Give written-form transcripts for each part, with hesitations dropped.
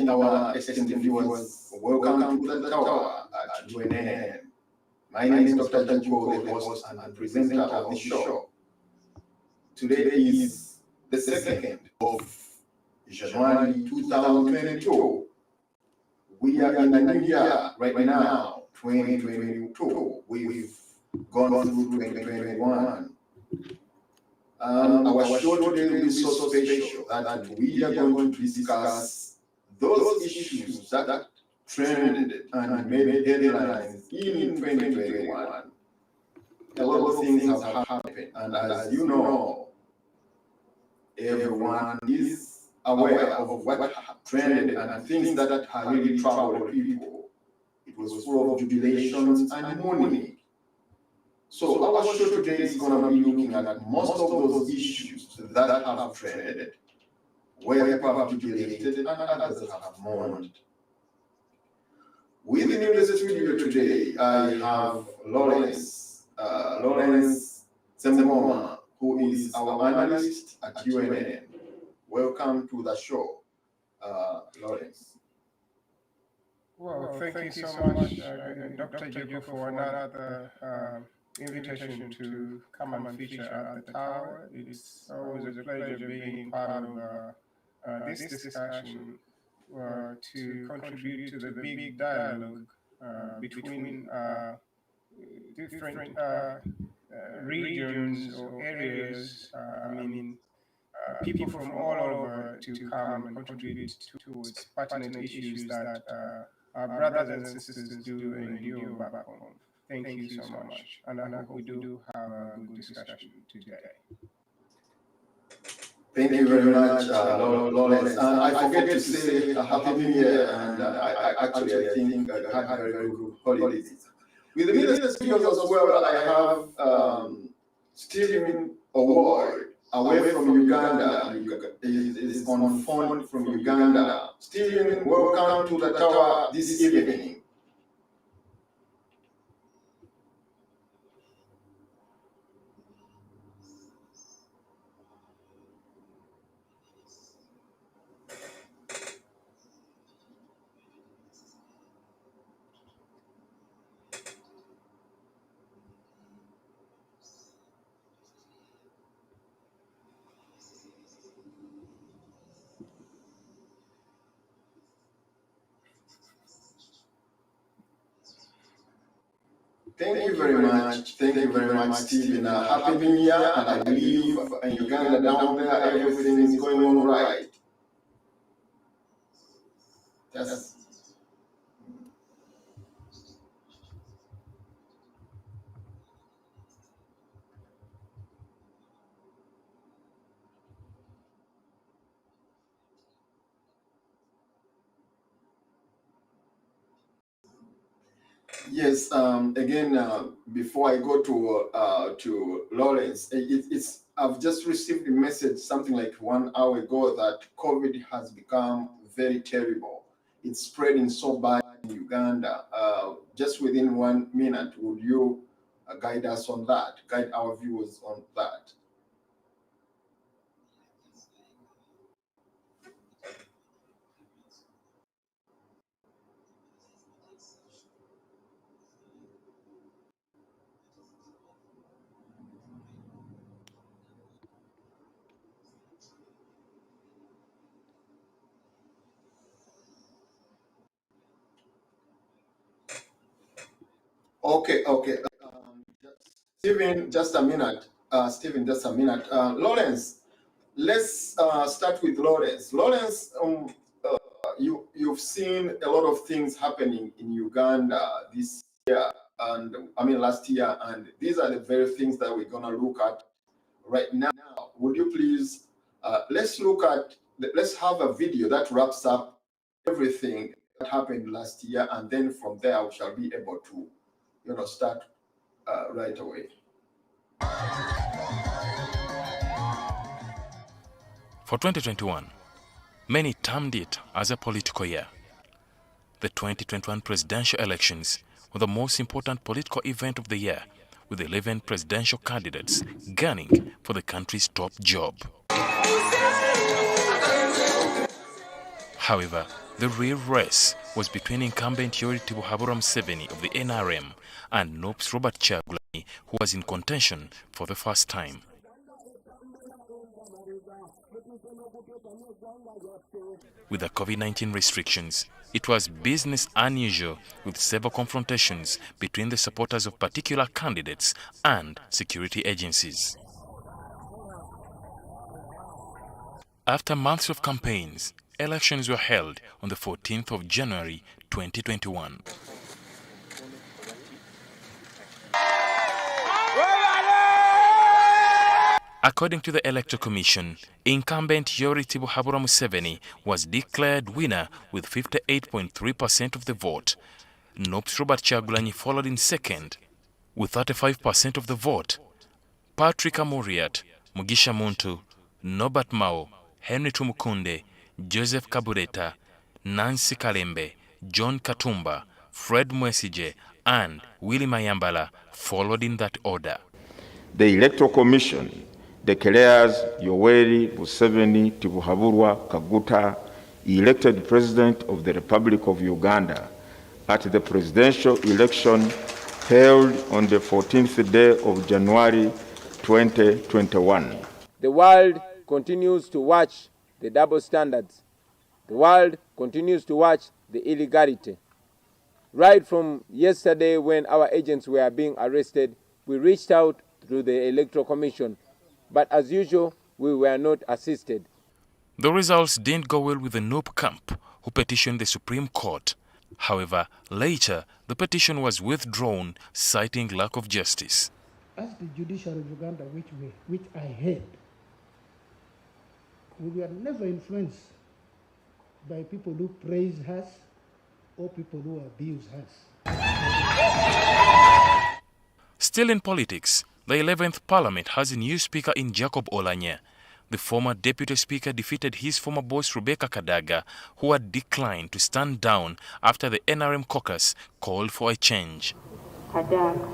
our esteemed viewers, welcome to the tower at UNN. My name is Dr. Janko, the host and presenter of the show. Today is the 2nd of January 2022. We are in a new year right now, 2022. We've gone through 2021. Our show today will be so special that we are going to discuss those issues that trended and made headlines in 2021. A lot of things have happened, and as you know, everyone is aware of what trended and things that have really troubled people. It was full of jubilations and mourning. So our show today is going to be looking at most of those issues that have trended, where people have jubilated and others have mourned. With me in the studio today, I have Lawrence Semoma, who is our analyst at UNN. Welcome to the show, Lawrence. Well, thank you so much, Dr. Jacob, for another invitation to come and feature at the tower. It's always a pleasure being part of this discussion to contribute to the big dialogue between different regions or areas. People from all over to come and contribute towards pertinent issues that our brothers and sisters do endure back home. Thank you so much, and I hope we do have a good discussion today. Thank you very much, Lawrence. And I forget to say Happy New Year, and I think I had very good holidays. With me in the studios as well, I have Stephen Award, away from Uganda. Is on phone from Uganda. Stephen, welcome to the tower this evening. Thank you very much. Thank you very much, Stephen. Happy New Year, and I believe in Uganda down there, everything is going on right. Yes. Yes. Again, before I go to Lawrence, I've just received a message something like 1 hour ago that COVID has become very terrible. It's spreading so bad in Uganda. Just within 1 minute, would you guide us on that? Guide our viewers on that. Okay. Stephen, just a minute. Lawrence, let's start with Lawrence. Lawrence, you've seen a lot of things happening in Uganda this year, and last year, and these are the very things that we're gonna look at right now. Would you please let's have a video that wraps up everything that happened last year, and then from there we shall be able to start right away. For 2021, many termed it as a political year. The 2021 presidential elections were the most important political event of the year, with 11 presidential candidates gunning for the country's top job. However, The real race was between incumbent Yoweri Tibuhaburwa Museveni of the NRM and NOP's Robert Kyagulanyi, who was in contention for the first time. With the COVID-19 restrictions, it was business unusual, with several confrontations between the supporters of particular candidates and security agencies. After months of campaigns, elections were held on the 14th of January 2021. According to the Electoral Commission, incumbent Yoweri Tibuhaburwa Museveni was declared winner with 58.3% of the vote. NOP's Robert Kyagulanyi followed in second with 35% of the vote. Patrick Amuriat, Mugisha Muntu, Norbert Mao, Henry Tumukunde, Joseph Kabureta, Nancy Kalembe, John Katumba, Fred Mwesije, and Willie Mayambala followed in that order. The Electoral Commission declares Yoweri Museveni Tibuhaburwa Kaguta elected President of the Republic of Uganda at the presidential election held on the 14th day of January 2021. The world continues to watch the double standards. The world continues to watch the illegality. Right from yesterday, when our agents were being arrested, we reached out to the Electoral Commission, but as usual, we were not assisted. The results didn't go well with the NOP camp, who petitioned the Supreme Court. However, later, the petition was withdrawn, citing lack of justice. As the judiciary of Uganda, which I heard, we were never influenced by people who praise us or people who abuse us. Still in politics, the 11th Parliament has a new speaker in Jacob Oulanyah. The former deputy speaker defeated his former boss Rebecca Kadaga, who had declined to stand down after the NRM caucus called for a change. Kadaga.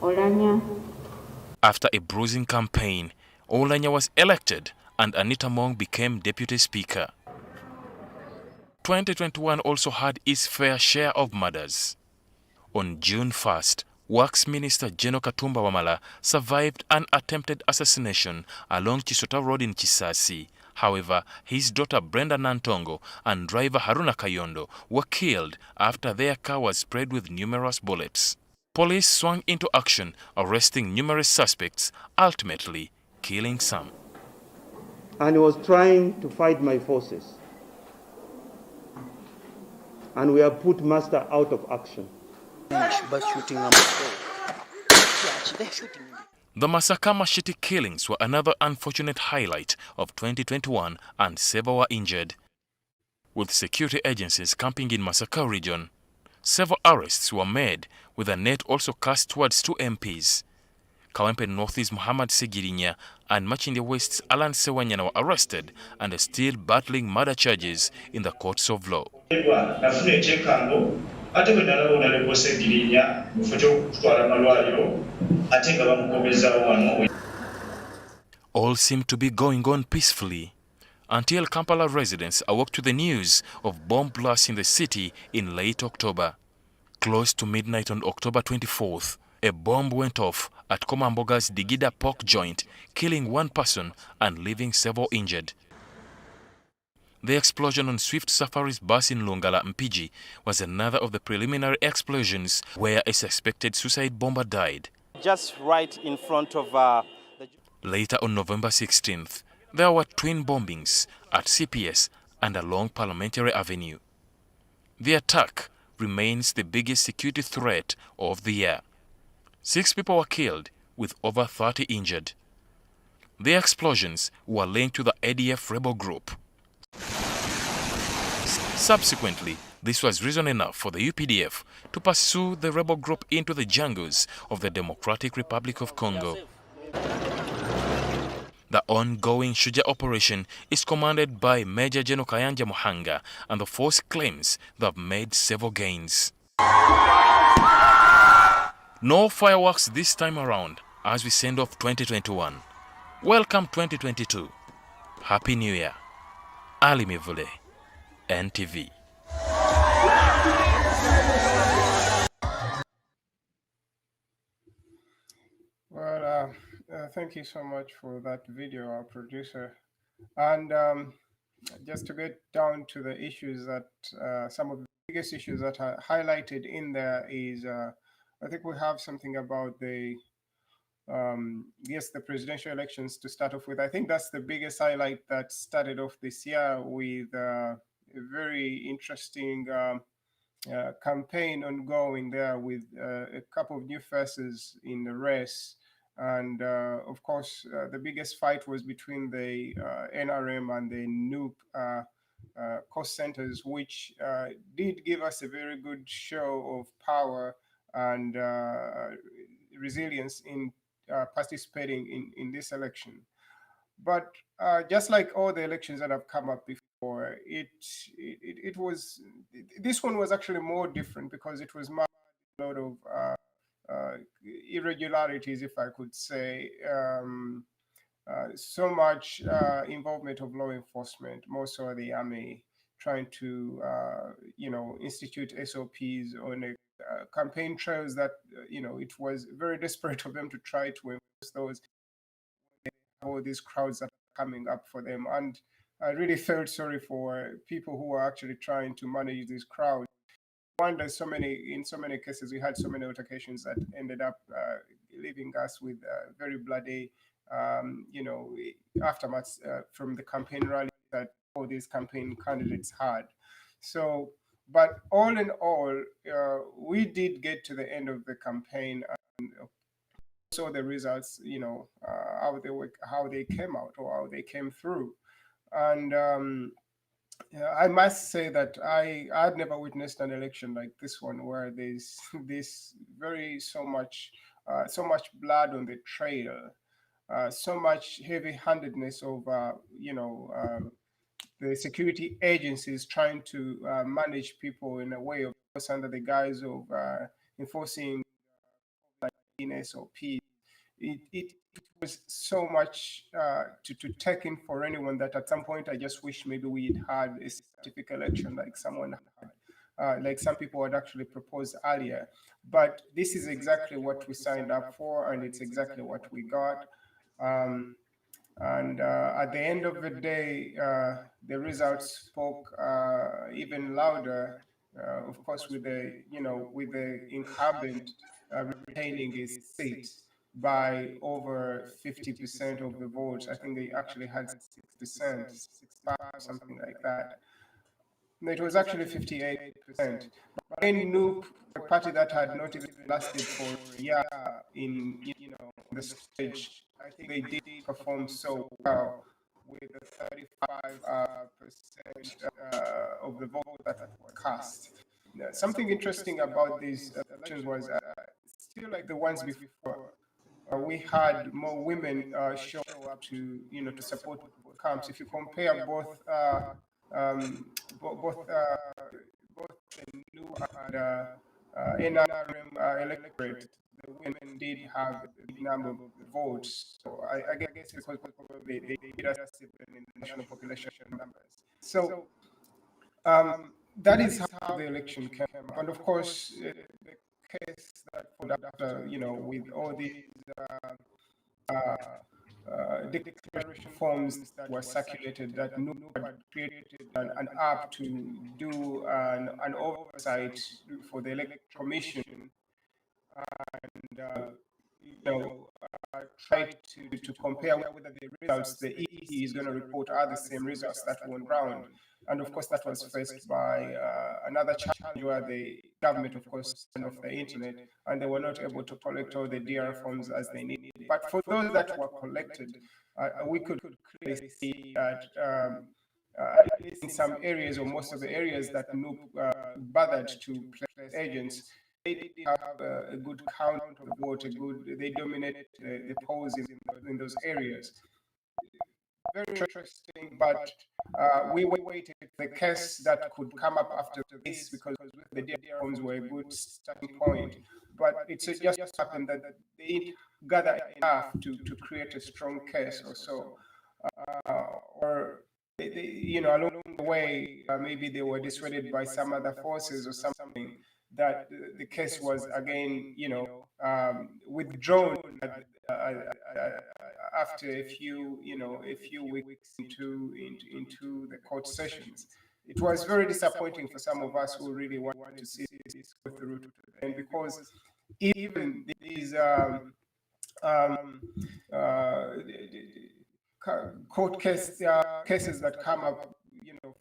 Oulanyah. After a bruising campaign, Oulanyah was elected and Anita Mong became deputy speaker. 2021 also had its fair share of murders. On June 1st, Works Minister General Katumba Wamala survived an attempted assassination along Chisota Road in Kisasi. However, his daughter Brenda Nantongo and driver Haruna Kayondo were killed after their car was sprayed with numerous bullets. Police swung into action, arresting numerous suspects, ultimately killing some. And he was trying to fight my forces. And we have put Master out of action. The Masaka machete killings were another unfortunate highlight of 2021, and several were injured. With security agencies camping in Masaka region, several arrests were made, with a net also cast towards two MPs. Kawempe North's Muhammad Segirinya and Machinde West's Alan Sewanyana were arrested and are still battling murder charges in the courts of law. All seemed to be going on peacefully until Kampala residents awoke to the news of bomb blasts in the city in late October. Close to midnight on October 24th, a bomb went off at Komamboga's Digida pork joint, killing one person and leaving several injured. The explosion on Swift Safari's bus in Lungala, Mpiji, was another of the preliminary explosions where a suspected suicide bomber died. Just right in front of Later on November 16th, there were twin bombings at CPS and along Parliamentary Avenue. The attack remains the biggest security threat of the year. 6 people were killed, with over 30 injured. The explosions were linked to the ADF rebel group. Subsequently, this was reason enough for the UPDF to pursue the rebel group into the jungles of the Democratic Republic of Congo. The ongoing Shuja operation is commanded by Major General Kayanja Muhanga, and the force claims they have made several gains. No fireworks this time around as we send off 2021. Welcome 2022. Happy New Year. Ali Mivule. NTV. Well, thank you so much for that video, our producer. And just to get down to the issues that some of the biggest issues that are highlighted in there is, I think we have something about the yes, the presidential elections to start off with. I think that's the biggest highlight that started off this year with a very interesting campaign ongoing there with a couple of new faces in the race. And of course, the biggest fight was between the NRM and the NUP cost centers, which did give us a very good show of power and resilience in participating in this election. But just like all the elections that have come up before, it was, this one was actually more different because it was a lot of irregularities, if I could say. So much involvement of law enforcement, more so the army, trying to institute SOPs on a campaign trails that it was very desperate of them to try to enforce those, all these crowds that are coming up for them. And I really felt sorry for people who are actually trying to manage these crowds. In so many cases, we had so many altercations that ended up leaving us with very bloody, aftermaths from the campaign rally that all these campaign candidates had. So, but all in all, we did get to the end of the campaign and saw the results, how they came out or how they came through. And I must say that I've never witnessed an election like this one where there's this so much blood on the trail, so much heavy-handedness of the security agencies trying to manage people in a way, of course, under the guise of enforcing SOP. It was so much to take in for anyone that at some point I just wish maybe we'd had a specific election like someone had, like some people had actually proposed earlier. But this is exactly what we signed up for, and it's exactly what we got. And at the end of the day, the results spoke even louder. Of course, with the incumbent retaining his seat by over 50% of the votes. I think they actually had 6%, 65, something like that. No, it was actually 58%. But in NUP, a party that had not even lasted for a year in the stage, I think they did perform so well with the 35% of the vote that were cast. Now, something interesting about these elections was still like the ones before. We had more women show up to to support camps. If you compare both the new and NRM electorate, the women did have a big number of votes. So I guess because they did us in the national population numbers. So that is how the election came up. And of course, the case that followed after, with all these declaration forms that were circulated, that NUP had created an app to do an oversight for the electoral commission, and try to compare whether the results the EC is going to report are the same results that won round. And of course, that was faced by another challenge where the government, of course, turned off the internet, and they were not able to collect all the DR forms as they needed. But for those that were collected, we could clearly see that at least in some areas, or most of the areas that NUP bothered to place agents, they did have a good count of the vote. They dominated the polls in those areas. Very interesting, but we waited for the case that could come up after this, because the DR forms were a good starting point. But it just happened that they didn't gather enough to create a strong case or so. Or along the way, maybe they were dissuaded by some other forces or something, that the case was again, withdrawn after a few weeks into the court sessions. It was very disappointing for some of us who really wanted to see this go through to the end, because even these court cases that come up,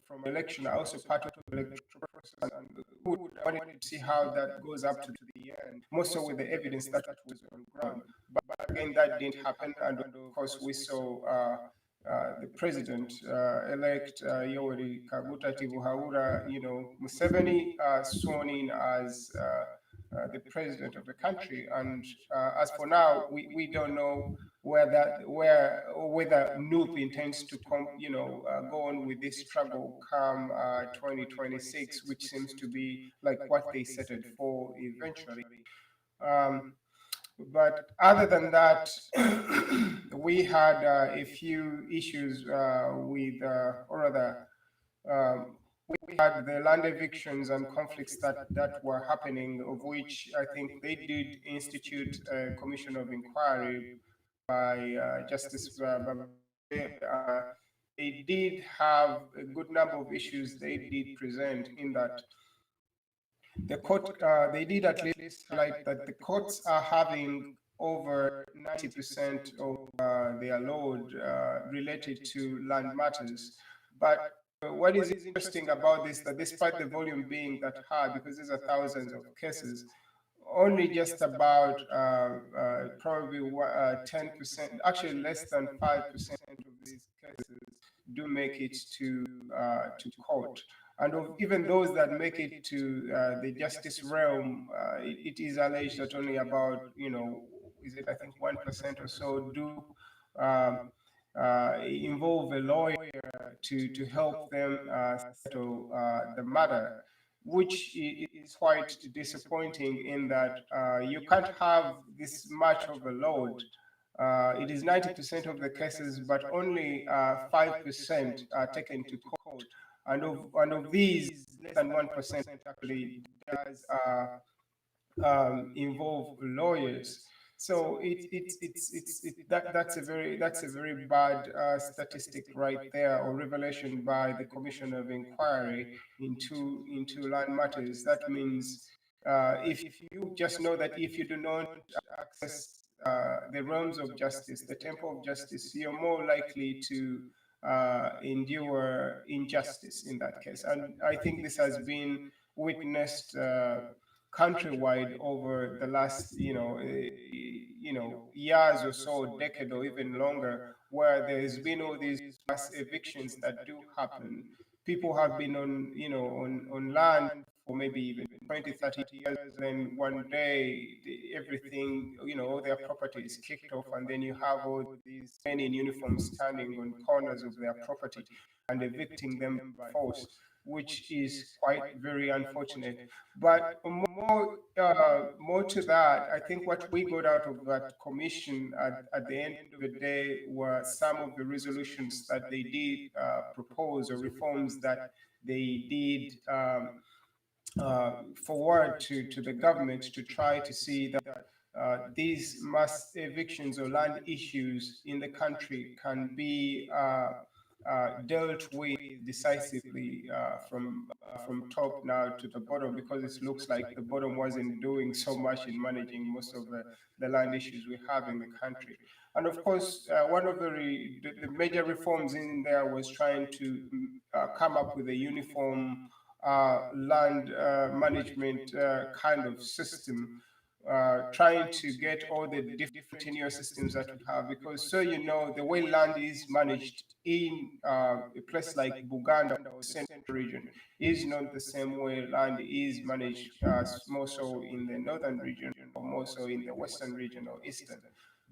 from election are also part of the electoral process, and we wanted to see how that goes up to the end, more so with the evidence that was on ground. But again, that didn't happen, and of course we saw the president elect Yoweri Kaguta Tibuhaura, Museveni, sworn in as the president of the country. And as for now, we don't know whether NUP intends to go on with this struggle come 2026, which seems to be like what they set it for eventually. But other than that, we had a few issues with, or rather, we had the land evictions and conflicts that were happening, of which I think they did institute a commission of inquiry by Justice they did have a good number of issues they did present, in that the court, they did at least highlight that the courts are having over 90% of their load related to land matters. But what is interesting about this, that despite the volume being that high, because these are thousands of cases, only just about probably 10%, actually less than 5% of these cases do make it to court. And of even those that make it to the justice realm, it is alleged that only about, is it, I think 1% or so do involve a lawyer to help them settle the matter, which is quite disappointing, in that you can't have this much of a load. It is 90% of the cases, but only 5% are taken to court. And of these, less than 1% actually does involve lawyers. So that's a very bad statistic right there, or revelation by the Commission of Inquiry into land matters. That means if you just know that if you do not access the realms of justice, the temple of justice, you're more likely to endure injustice in that case. And I think this has been witnessed countrywide over the last, years or so, decade or even longer, where there's been all these mass evictions that do happen. People have been on land for maybe even 20, 30 years, then one day everything, all their property is kicked off, and then you have all these men in uniform standing on corners of their property and evicting them by force, which is quite very unfortunate. But more to that, I think what we got out of that commission at the end of the day were some of the resolutions that they did propose, or reforms that they did forward to the government, to try to see that these mass evictions or land issues in the country can be dealt with decisively from top now to the bottom, because it looks like the bottom wasn't doing so much in managing most of the land issues we have in the country. And of course, one of the major reforms in there was trying to come up with a uniform land management kind of system, trying to get all the different tenure systems that we have, because the way land is managed in a place like Buganda or Central region is not the same way land is managed more so in the northern region, or more so in the western region or eastern.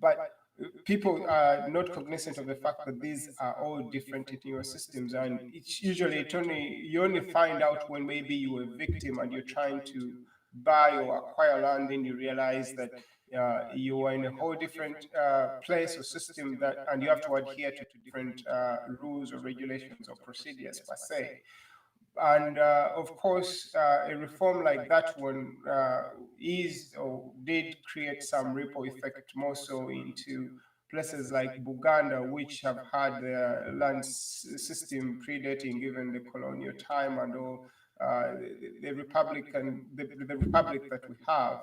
But people are not cognizant of the fact that these are all different tenure systems, and it's usually you only find out when maybe you're a victim and you're trying to buy or acquire land, and you realize that you are in a whole different place or system and you have to adhere to different rules or regulations or procedures per se. And of course, a reform like that one is or did create some ripple effect more so into places like Buganda, which have had their land system predating even the colonial time and all the republic that we have.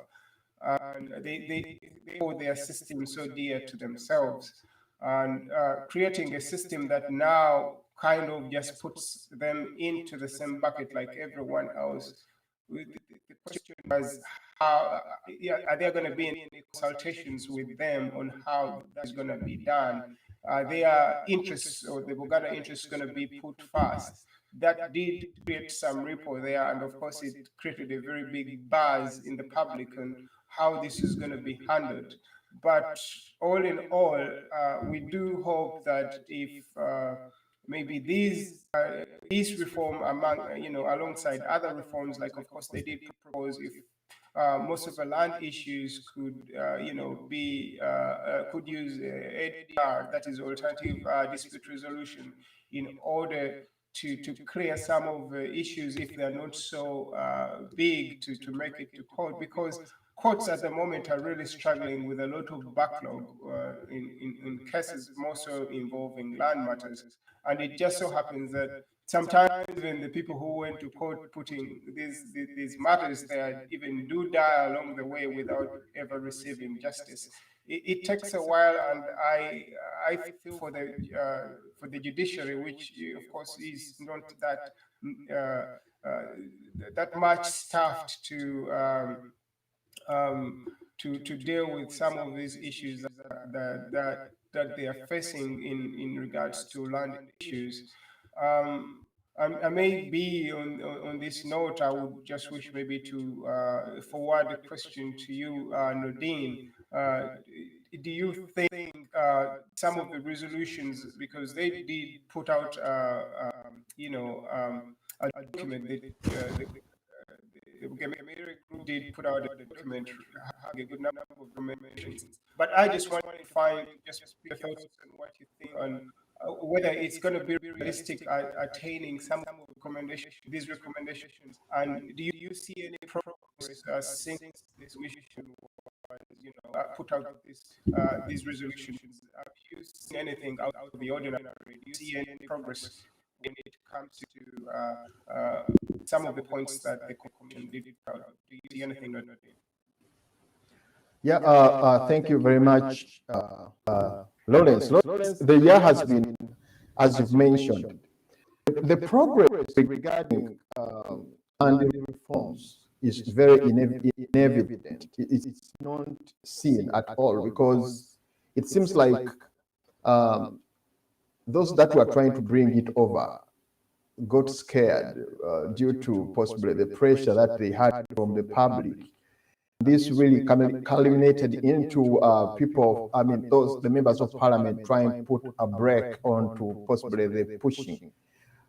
And they hold their system so dear to themselves, and creating a system that now kind of just puts them into the same bucket like everyone else. The question was, how are there going to be any consultations with them on how that is going to be done? Their interests or the Buganda interests going to be put first? That did create some ripple there, and of course it created a very big buzz in the public on how this is going to be handled. But all in all, we do hope that if maybe these reform among alongside other reforms, like of course they did propose, if most of the land issues could could use ADR, that is alternative dispute resolution, in order to clear some of the issues if they are not so big to make it to court, because courts at the moment are really struggling with a lot of backlog in cases more so involving land matters. And it just so happens that sometimes even the people who went to court putting these matters there even do die along the way without ever receiving justice. It takes a while, and I feel for the judiciary, which of course is not that much staffed to deal with some of these issues that they are facing in regards to land issues. I may be on this note. I would just wish maybe to forward the question to you, Nadine. Do you think some of the resolutions, because they did put out, a document that the group did put out a document having a good number of recommendations. But I just want to find just your thoughts on what you think on whether it's going to be realistic at attaining some of these recommendations, and do you see any progress since this mission was, put out these resolutions? Have you seen anything out of the ordinary? Do you see any progress when it comes to some of the points that the commission did put out? Do you see anything that? Yeah, thank you very much, Lawrence. The year has been, as you've mentioned, the progress regarding land reforms is very inevident. It's not seen at all, because it seems like those that were trying to bring it over got scared due to possibly the pressure that they had from the public. This really culminated into people, the members of parliament trying to put a brake onto possibly the pushing.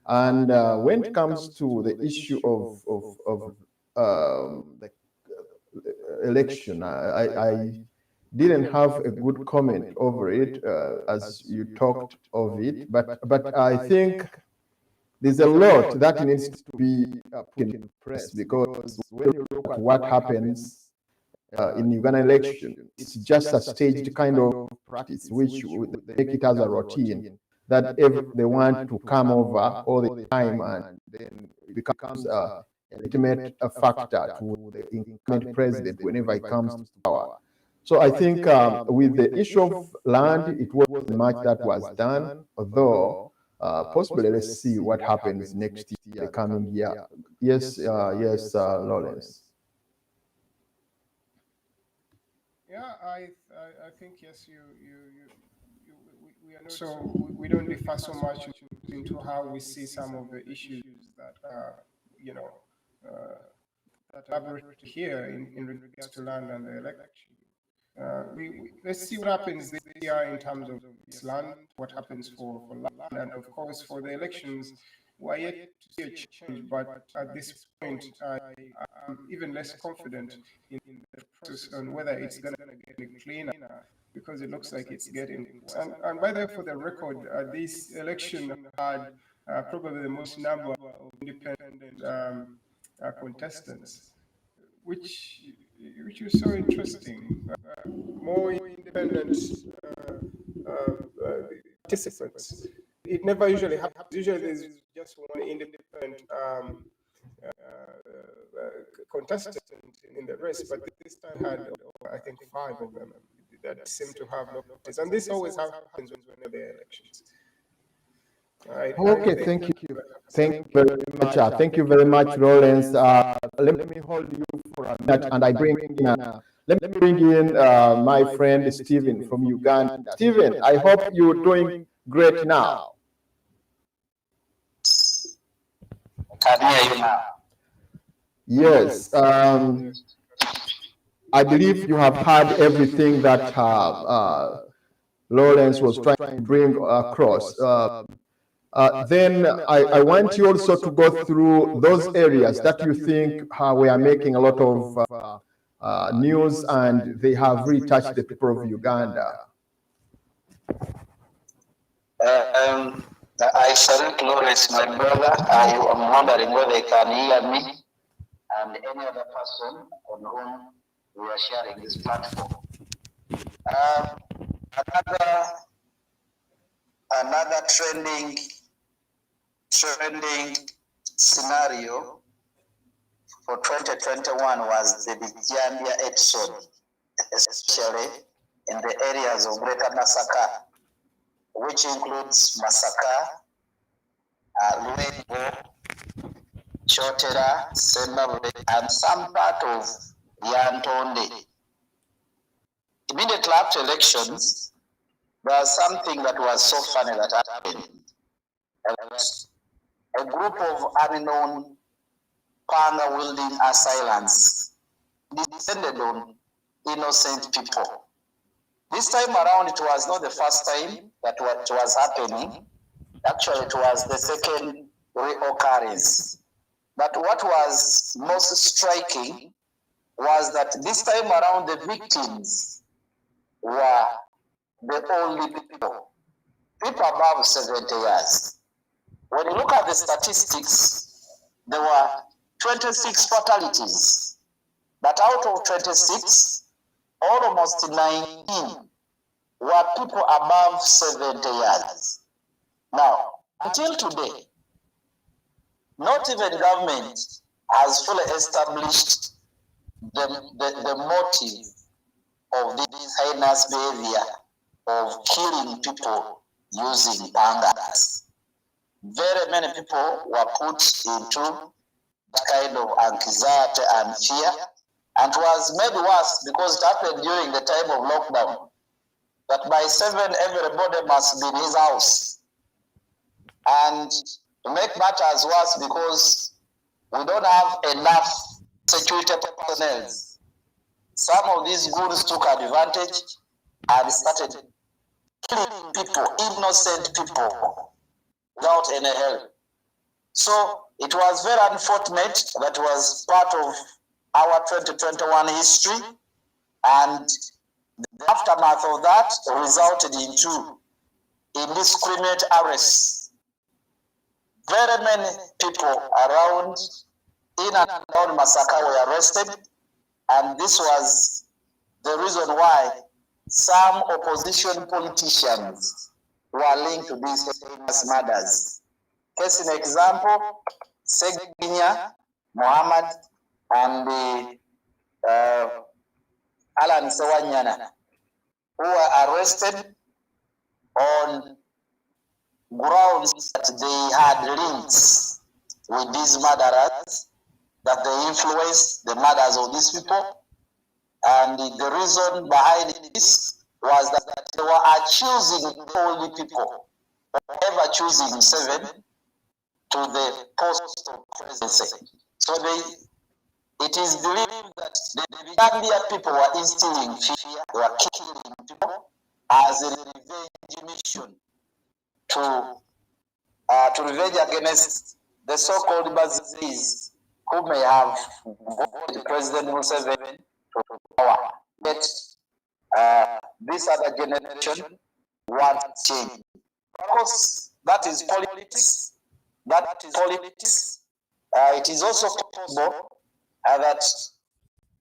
And when it comes to the issue of the election, I didn't have a good comment over it as you talked of it, but I think there's a lot that needs to be put in press, because when you look at what happens in Uganda election, it's just a staged kind of practice, which they make it as a routine, that they want to come over all the time, and then it becomes a legitimate factor to the incumbent president whenever he comes to power. So I think with the issue of land, it wasn't much that was done, although possibly let's see what happens next year, the coming year. Yes, Lawrence. Yeah, I think yes, we are not so we don't differ so much into how we see some of the issues that that elaborate here in regards to land and the election. Let's see what happens this year in terms of this land, what happens for land, and of course for the elections. We're yet to see a change, but at this point, I'm even less confident in the process on whether it's going to getting cleaner, because it looks like it's getting worse. And by the way, for the record, this election had probably the most number of independent contestants, which is so interesting. More independent participants. It never usually happens. Usually there's just one independent contestant in the race, but this time had, I think, 5 of them that seem to have no contest. And this always happens whenever there are elections. Okay, thank you. Thank you very much. Thank you very much, Lawrence. Let me hold you for a minute, and let me bring in my friend Stephen from Uganda. Stephen, I hope you're doing great now. Can hear you now. Yes. I believe you have heard everything that Lawrence was trying to bring across. Then I want you also to go through those areas that you think we are making a lot of news, and they have really touched the people of Uganda. I salute Lawrence, my brother. I am wondering whether they can hear me and any other person on whom we are sharing this platform. Another trending scenario for 2021 was the Buganda episode, especially in the areas of Greater Masaka, which includes Masaka, Luengo, Chotera, Sembabwe, and some part of Yantonde. Immediately after elections, there was something that was so funny that happened. A group of unknown panga-wielding assailants descended on innocent people. This time around, it was not the first time that what was happening. Actually, it was the second reoccurrence. But what was most striking was that this time around, the victims were the only people above 70 years. When you look at the statistics, there were 26 fatalities, but out of 26, almost 19 were people above 70 years. Now, until today, not even government has fully established the motive of this heinous behavior of killing people using pangas. Very many people were put into that kind of anxiety and fear, and it was made worse because it happened during the time of lockdown. That by 7, everybody must be in his house. And to make matters worse, because we don't have enough security personnel, some of these goons took advantage and started killing people, innocent people, without any help. So it was very unfortunate that was part of our 2021 history, and the aftermath of that resulted into indiscriminate arrests. Very many people around, in and around Masaka, were arrested, and this was the reason why some opposition politicians were linked to these famous murders. Case in example, Seginya, Muhammad, and Alan Sewanyana, who were arrested on grounds that they had links with these murderers, that they influenced the murders of these people. And the reason behind this was that they were accusing the only people, ever choosing 7 to the post of presidency. So it is believed that the Gambian people were instilling fear, they were killing people as a revenge mission to revenge against the so-called Bazis who may have voted President Museveni to power. But this other generation wants change. Of course, that is politics. That is politics. It is also possible that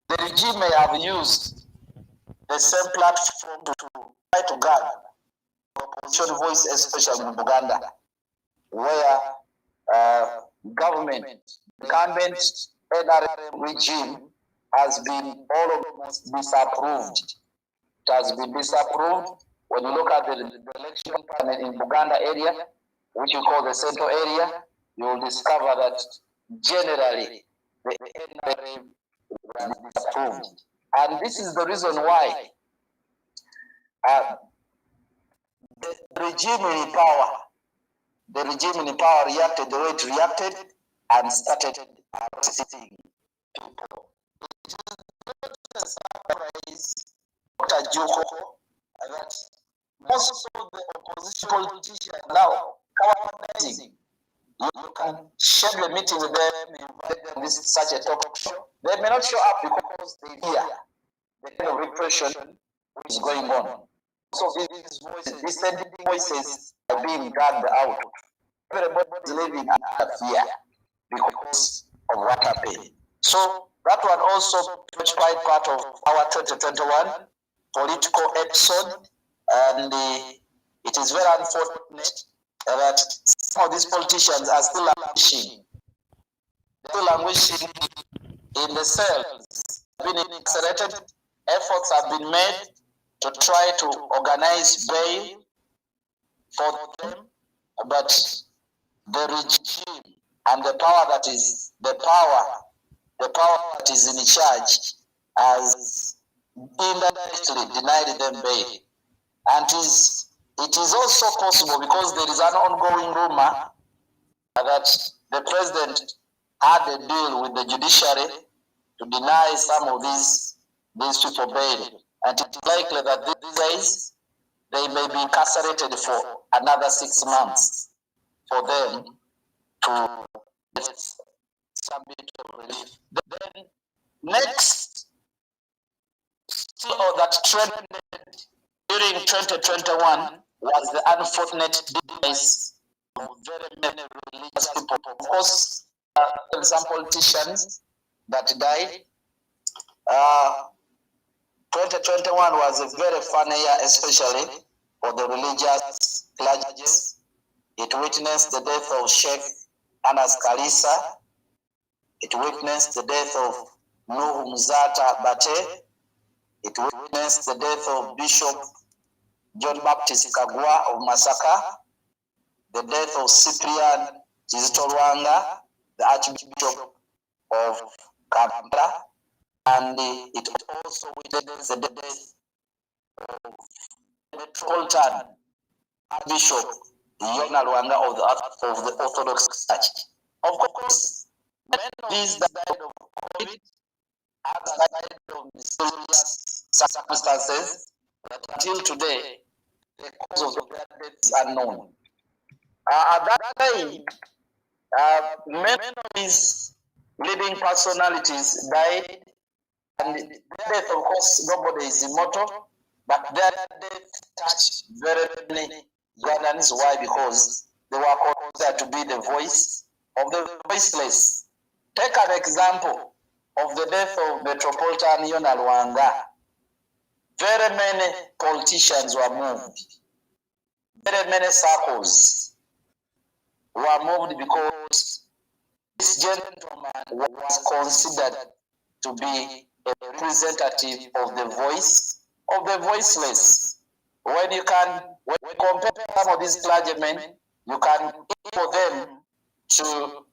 the regime may have used the same platform to try to guard the opposition voice, especially in Buganda, where government, incumbent NRM regime has been almost disapproved. It has been disapproved. When you look at the election panel in Buganda area, which you call the central area, you will discover that generally the NRM was disapproved. And this is the reason why the regime in power reacted the way it reacted and started arresting people. It is not a surprise, Dr. Joko, that most of the opposition politicians now cowardice. You can share the meeting with them, invite them to such a talk show. They may not show up because they hear the kind of repression which is going on. So these voices, dissenting voices are being dragged out. Everybody is living under fear because of what happened. So that one also quite part of our 2021 political episode, and it is very unfortunate that some of these politicians are still languishing. They're still languishing in the cells, being incarcerated. Efforts have been made to try to organize bail for them, but the regime and the power that is in charge has indirectly denied them bail. And it is also possible, because there is an ongoing rumor that the president had a deal with the judiciary to deny some of these people bail. And it is likely that these days they may be incarcerated for another 6 months for them to get some bit of relief. Then next, still that trended during 2021 was the unfortunate demise of very many religious people. Of course, some politicians that died. 2021 was a very funny year, especially for the religious clergy. It witnessed the death of Sheikh Anas Kalisa. It witnessed the death of Nuhu Mzata Bate. It witnessed the death of Bishop John Baptist Kagwa of Masaka, the death of Cyprian Kizito, the Archbishop of Kampala, and it also witnessed the death of the Metropolitan Archbishop Yona Luanga of the Orthodox Church. Of course, many of these died of COVID, others died of mysterious circumstances, but until today, the cause of their death is unknown. At that time, many of these living personalities died, and their death, of course, nobody is immortal, but their death touched very many Ugandans. Why? Because they were considered to be the voice of the voiceless. Take an example of the death of Metropolitan Yona Luanga. Very many politicians were moved. Very many circles were moved because this gentleman was considered to be a representative of the voice of the voiceless. When you compare some of these clergymen, you can equal them to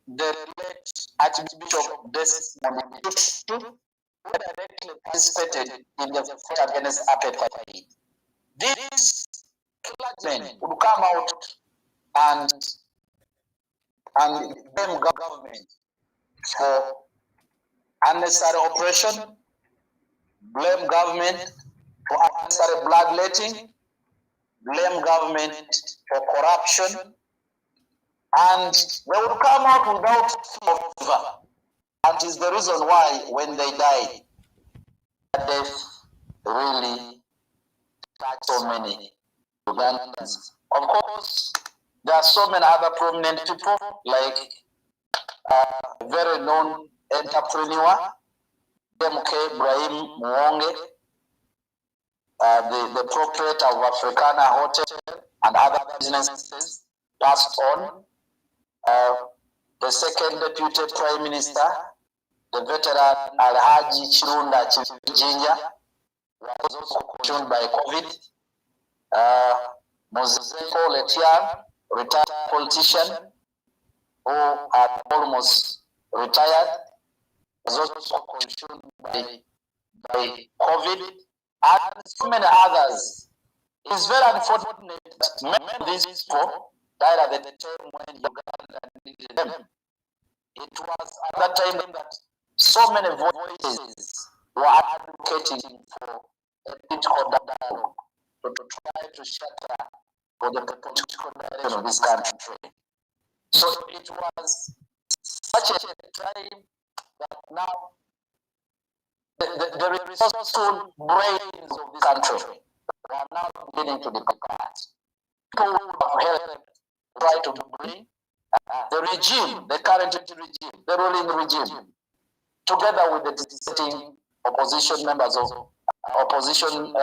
the late Archbishop Desmond Tutu, who directly participated in the fight against apartheid. These clergymen would come out and blame government for unnecessary oppression, blame government for unnecessary bloodletting, blame government for corruption, and they would come out without fear. And it is the reason why, when they died, really touch so many Ugandans. Of course, there are so many other prominent people, like very known entrepreneur, MK Ibrahim Mwonge, the proprietor of Africana Hotel and other businesses, passed on. The second deputy prime minister, the veteran Alhaji Chirunda Chijinja, was also consumed by COVID. Mozeko Letian, retired politician who had almost retired, was also consumed by COVID, and so many others. It's very unfortunate that many of these people died at the time when Uganda needed them. It was at that time that so many voices were advocating for a political dialogue to try to shatter for the political direction of this country. So it was such a time that now the resourceful brains of this country are now beginning to depart. People who have helped try to bring the regime, the current regime, the ruling regime, together with the dissenting opposition members of opposition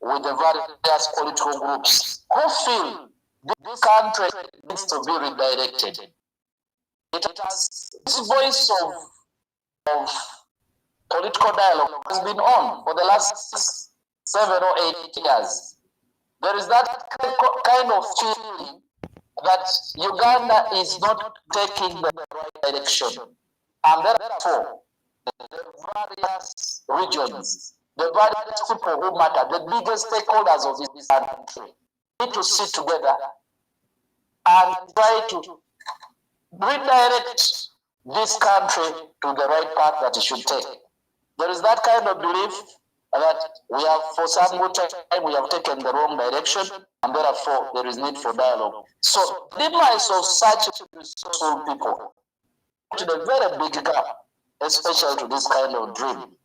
with the various political groups who feel this country needs to be redirected. It has this voice of political dialogue has been on for the last 7 or 8 years. There is that kind of feeling that Uganda is not taking the right direction. And therefore, the various regions, the various people who matter, the biggest stakeholders of this country, need to sit together and try to redirect this country to the right path that it should take. There is that kind of belief that we have, for some good time, we have taken the wrong direction, and therefore there is need for dialogue. So the demise of such resourceful people to the very big gap, especially to this kind of dream.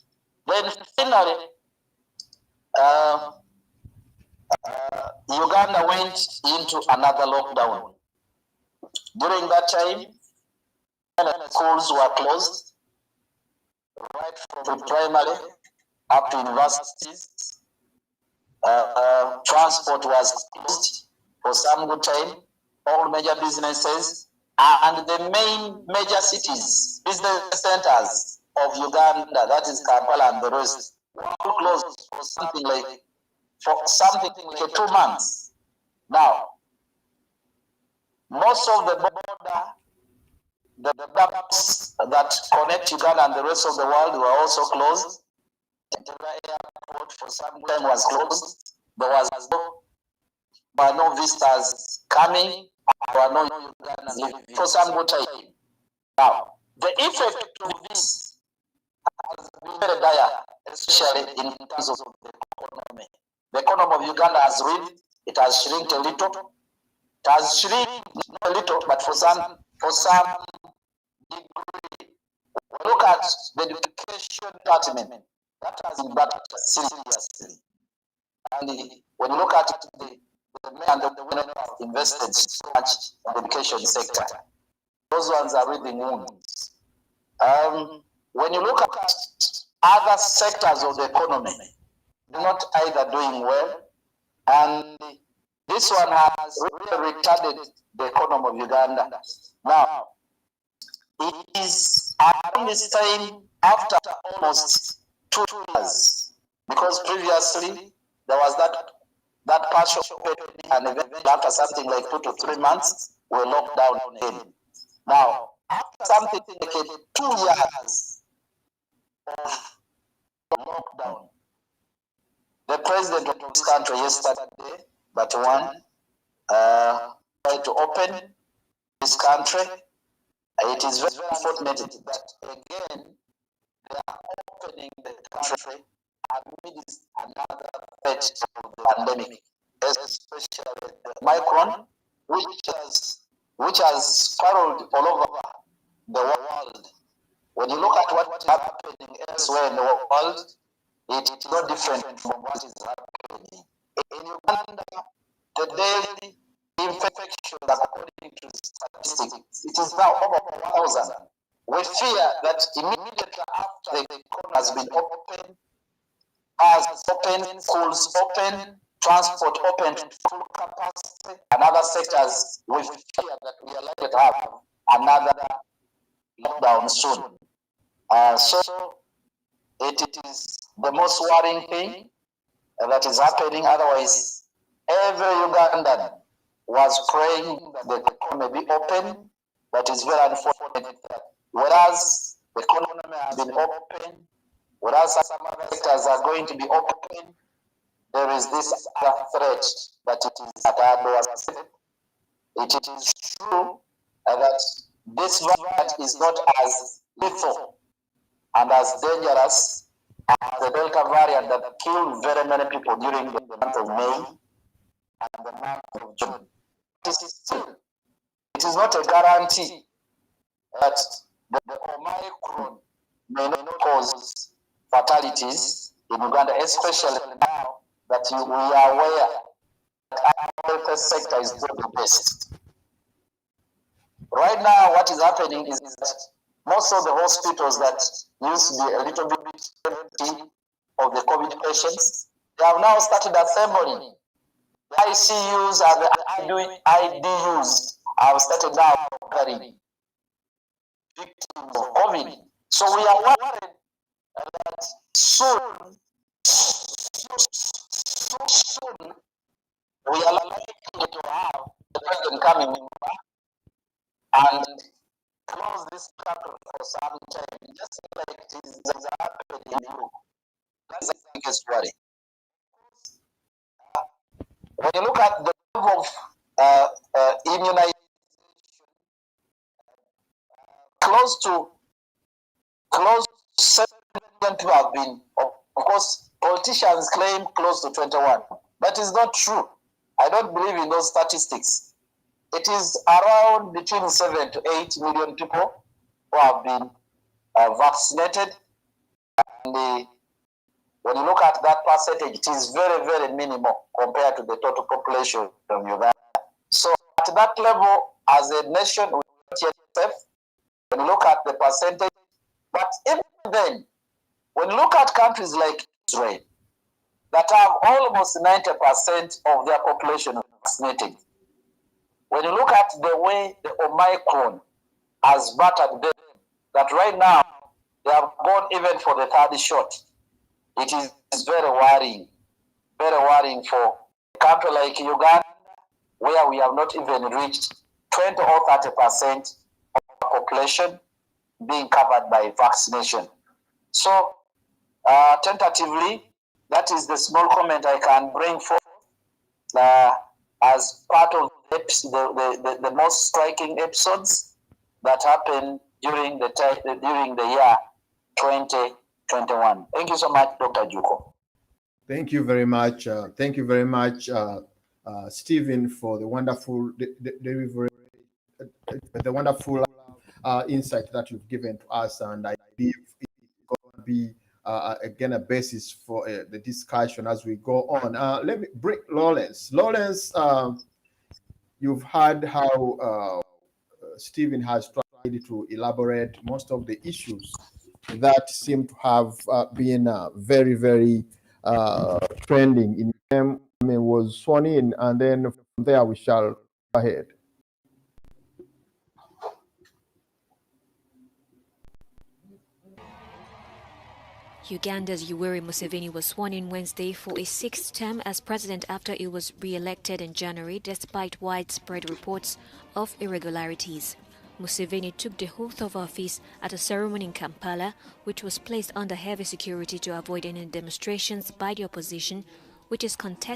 Then finally, Uganda went into another lockdown. During that time, schools were closed, right from primary up to universities. Transport was closed for some good time. All major businesses and the main major cities, business centers of Uganda, that is Kampala and the rest, were all closed for something like 2 months. Now, most of the border, the gaps that connect Uganda and the rest of the world were also closed. The airport for some time was closed. There were no visitors coming. There were no Ugandans living for some good time. Now, the effect of this has been very dire, especially in terms of the economy. The economy of Uganda has really, it has shrunk a little. It has shrunk not a little, but for some degree. Look at the education department. That has been battered seriously. And when you look at the men and the women who have invested so much in the education sector, those ones are reaping wounds. When you look at other sectors of the economy, they're not either doing well, and this one has really retarded the economy of Uganda. Now, it is around this time after almost 2 years, because previously there was that partial opening, and eventually after something like 2 to 3 months, we locked down again. Now, after something like 2 years of lockdown, the president of this country yesterday, but one, tried to open this country. It is very unfortunate that again they are opening the country amidst another threat of the pandemic, especially the Omicron, which has spiraled all over the world. When you look at what is happening elsewhere in the world, It is not different from what is happening. In Uganda, the daily infections, according to statistics, it is now over 1,000. We fear that immediately after the economy has been opened, bars open, schools open, transport open to full capacity, and other sectors, we fear that we are likely to have another lockdown soon. So it is the most worrying thing that is happening. Otherwise, every Ugandan was praying that the economy be open, but it's very unfortunate that whereas the economy has been open, whereas some other sectors are going to be open, there is this other threat that it is at our doorstep. It is true that this variant is not as lethal and as dangerous as the Delta variant that killed very many people during the month of May and the month of June. It is not a guarantee that the Omicron may not cause fatalities in Uganda, especially now that we are aware that our health sector is doing the best. Right now, what is happening is that most of the hospitals that used to be a little bit empty of the COVID patients, they have now started assembling. The ICUs and the IDUs have started now carrying victims of COVID. So we are worried that soon, we are likely to have the president coming and close this chapter for some time, just like it is happening in Europe. That's the biggest worry. When you look at the level of immunization, close to 7 million people have been, of course, politicians claim close to 21. That is not true. I don't believe in those statistics. It is around between 7 to 8 million people who have been vaccinated. And when you look at that percentage, it is very, very minimal compared to the total population of Uganda. So at that level, as a nation, we are not yet safe. When you look at the percentage, but even then, when you look at countries like Israel, that have almost 90% of their population vaccinated, when you look at the way the Omicron has battered them, that right now they have gone even for the third shot, it is very worrying for a country like Uganda, where we have not even reached 20 or 30% of the population being covered by vaccination. So, tentatively, that is the small comment I can bring forth as part of the most striking episodes that happened during the year 2021. Thank you so much, Dr. Juko. Thank you very much. Thank you very much, Stephen, for the wonderful delivery, the wonderful insight that you've given to us. And I believe it's going to be, again, a basis for the discussion as we go on. Let me bring Lawrence. Lawrence, you've heard how Stephen has tried to elaborate most of the issues that seem to have been very, very trending in him. I mean, was sworn in, and then from there we shall go ahead. Uganda's Yoweri Museveni was sworn in Wednesday for a sixth term as president after he was re-elected in January despite widespread reports of irregularities. Museveni took the oath of office at a ceremony in Kampala, which was placed under heavy security to avoid any demonstrations by the opposition, which is contested